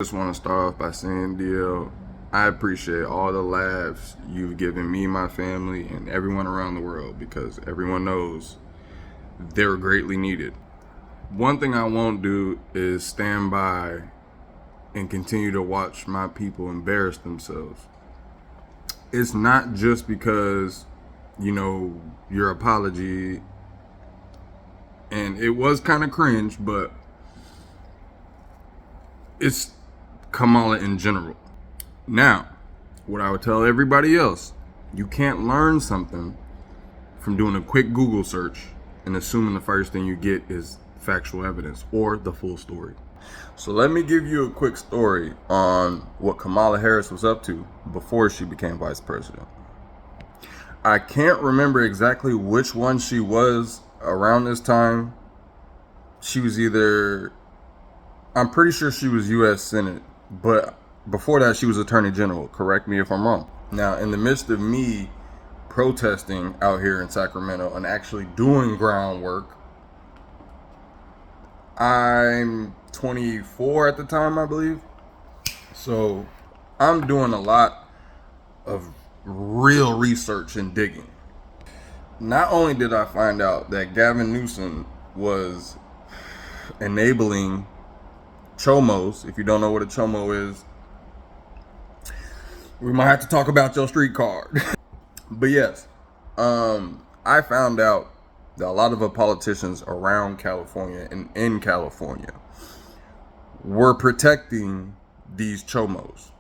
Just want to start off by saying, DL, I appreciate all the laughs you've given me, my family, and everyone around the world because everyone knows they're greatly needed. One thing I won't do is stand by and continue to watch my people embarrass themselves. It's not just because, your apology, and it was kind of cringe, but it's Kamala in general. Now, what I would tell everybody else, you can't learn something from doing a quick Google search and assuming the first thing you get is factual evidence or the full story. So let me give you a quick story on what Kamala Harris was up to before she became vice president. I can't remember exactly which one she was around this time. She was I'm pretty sure she was U.S. Senate, but before that she was Attorney General. Correct me if I'm wrong. Now, in the midst of me protesting out here in Sacramento and actually doing groundwork, I'm 24 at the time, I believe. So I'm doing a lot of real research and digging. Not only did I find out that Gavin Newsom was enabling chomos. If you don't know what a chomo is, we might have to talk about your street card. But yes, I found out that a lot of the politicians around California and in California were protecting these chomos.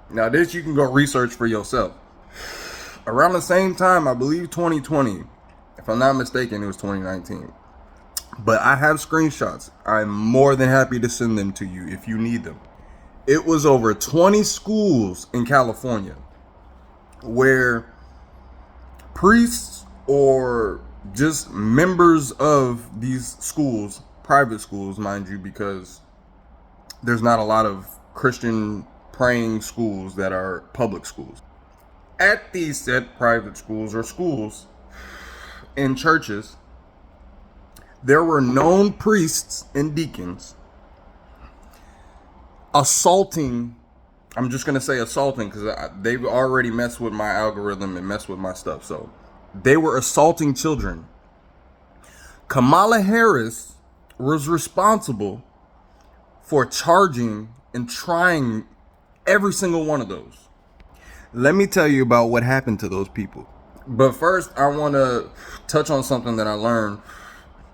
Now this you can go research for yourself. Around the same time, I believe 2020, if I'm not mistaken, it was 2019. But I have screenshots. I'm more than happy to send them to you if you need them. It was over 20 schools in California where priests or just members of these schools, private schools, mind you, because there's not a lot of Christian praying schools that are public schools. At these said private schools or schools in churches, there were known priests and deacons assaulting. I'm just going to say assaulting because they've already messed with my algorithm and messed with my stuff. So they were assaulting children. Kamala Harris was responsible for charging and trying every single one of those. Let me tell you about what happened to those people. But first, I want to touch on something that I learned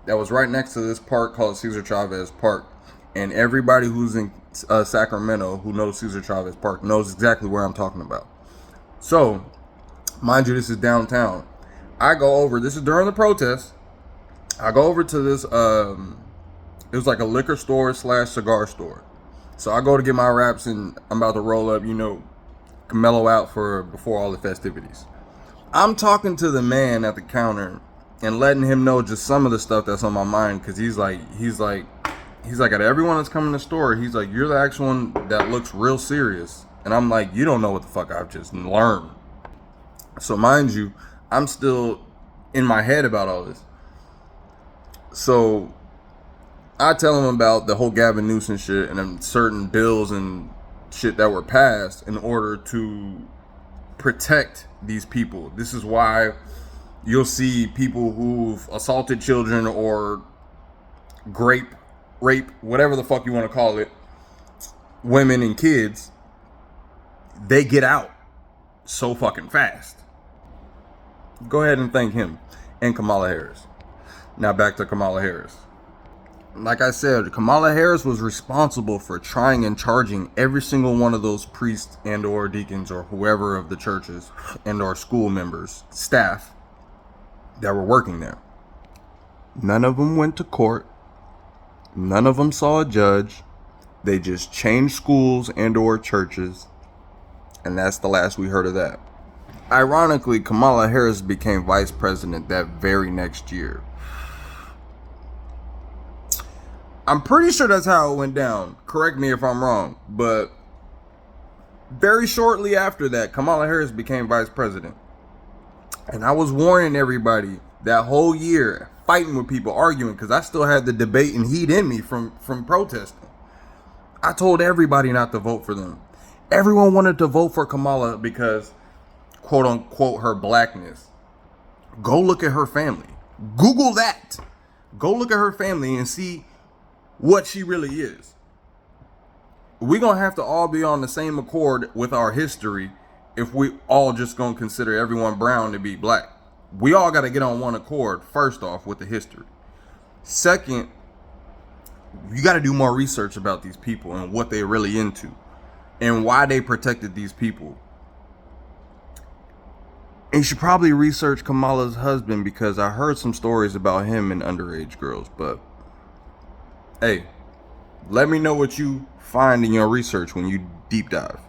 that was right next to this park called Cesar Chavez Park. And everybody who's in Sacramento who knows Cesar Chavez Park knows exactly where I'm talking about. So, mind you, this is downtown. I go over, this is during the protest. I go over to this, it was like a liquor store / cigar store. So I go to get my wraps and I'm about to roll up, mellow out for before all the festivities. I'm talking to the man at the counter and letting him know just some of the stuff that's on my mind, because he's like at everyone that's coming to the store, he's like, you're the actual one that looks real serious. And I'm like, you don't know what the fuck I've just learned. So mind you, I'm still in my head about all this. So I tell him about the whole Gavin Newsom shit and certain bills and shit that were passed in order to protect these people. This is why you'll see people who've assaulted children or rape, whatever the fuck you want to call it, women and kids, they get out so fucking fast. Go ahead and thank him and Kamala Harris. Now back to Kamala Harris. Like I said, Kamala Harris was responsible for trying and charging every single one of those priests and or deacons or whoever of the churches and or school members, staff that were working there. None of them went to court. None of them saw a judge. They just changed schools and or churches. And that's the last we heard of that. Ironically, Kamala Harris became vice president that very next year. I'm pretty sure that's how it went down. Correct me if I'm wrong. But very shortly after that, Kamala Harris became vice president. And I was warning everybody that whole year, fighting with people, arguing, because I still had the debate and heat in me from protesting. I told everybody not to vote for them. Everyone wanted to vote for Kamala because, quote unquote, her blackness. Go look at her family. Google that. Go look at her family and see what she really is. We're going to have to all be on the same accord with our history if we all just going to consider everyone brown to be black. We all got to get on one accord, first off, with the history. Second, you got to do more research about these people and what they're really into and why they protected these people. And you should probably research Kamala's husband, because I heard some stories about him and underage girls. But hey, let me know what you find in your research when you deep dive.